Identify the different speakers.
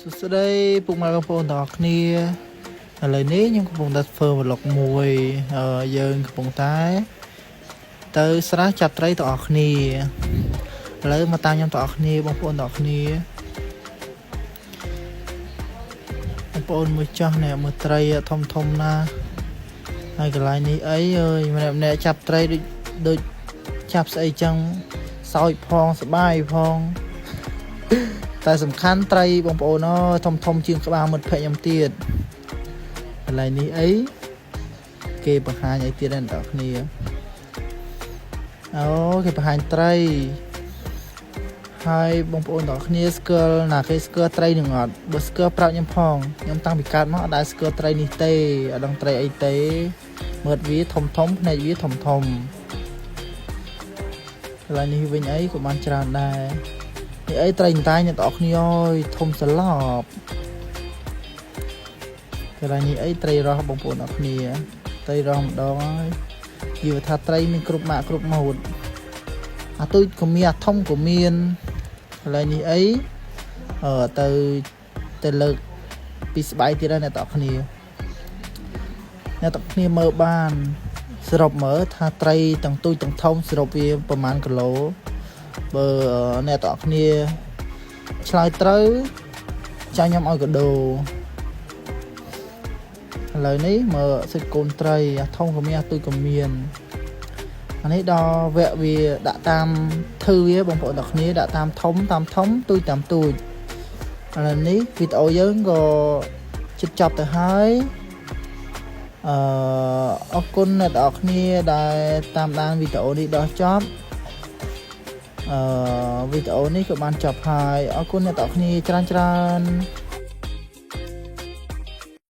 Speaker 1: สุดๆเลยปุ่มมากับปุ่มต่อគ្នាอะไรนี้ยังกับปุ่มดัดเฟิร์มหลอกมวยយើងกับปุ่มท้ายទៅស្រះចាប់ត្រីต่อគ្នាឥឡូវមកតាមខ្ញុំต่อគ្នាបងប្អូនต่อគ្នាបងប្អូនមើលចាស់នេះមើលត្រីធំណាហើយកន្លែងនេះអីអើយម្នាក់ចាប់ត្រីដូចចាប់ស្អីចឹងសោចផងសបាយផងតែសំខាន់ត្រីបងប្អូនធំជាងក្បាលមិត្តភក្តិខ្ញុំទៀតកន្លែងនេះអីគេបង្ហាញអីទៀតហ្នឹងបងប្អូនគ្នាអូគេបង្ហាញត្រីហើយបងប្អូនបងប្អូនគ្នាស្គាល់ណាគេស្គាល់ត្រីនឹងអត់បើស្គាល់ប្រាប់ខ្ញុំផងខ្ញុំតាំងពីកើតមកអត់ដែលស្គាល់ត្រីនេះទេអត់ដឹងត្រីអីទេមើលវាធំភ្នែកវាធំកន្លែងនេះវិញអីក៏បានច្រើនដែរនេះអីត្រីតែអ្នកទាំងអស់គ្នាអើយធំសឡប់កន្លែងនេះអីត្រីរ៉ស់បងប្អូនអរគ្នាត្រីរ៉ស់ម្ដងហើយនិយាយថាត្រីមានគ្រប់ម៉ាកគ្រប់ម៉ូតអាទូចក៏មានអាធំក៏មានកន្លែងនេះអីទៅលើកពីស្បែកទៀតហើយអ្នកទាំងអស់គ្នាមើលបានសរុបមើលថាត្រីទាំងទូចទាំងធំសរុបវាប្រហែលគីឡូបើអ្នកទាំងអស់គ្នាឆ្លើយត្រូវចាញ់ខ្ញុំឲ្យកដោឥឡូវនេះមើលសិចកូនត្រីអាធំក៏មានអាទូចក៏មានអានេះដល់វគ្គវាដាក់តាមធឺវាបងប្អូនទាំងគ្នាដាក់តាមធំទូចតាមទូចឥឡូវនេះវីដេអូយើងក៏ជិតចប់ទៅហើយអរគុណអ្នកទាំងអស់គ្នាដែលតាមដានវីដេអូនេះដល់ចប់វីដេអូនេះក៏បានចប់ហើយអរគុណអ្នកទាំងអស់គ្នាច្រើន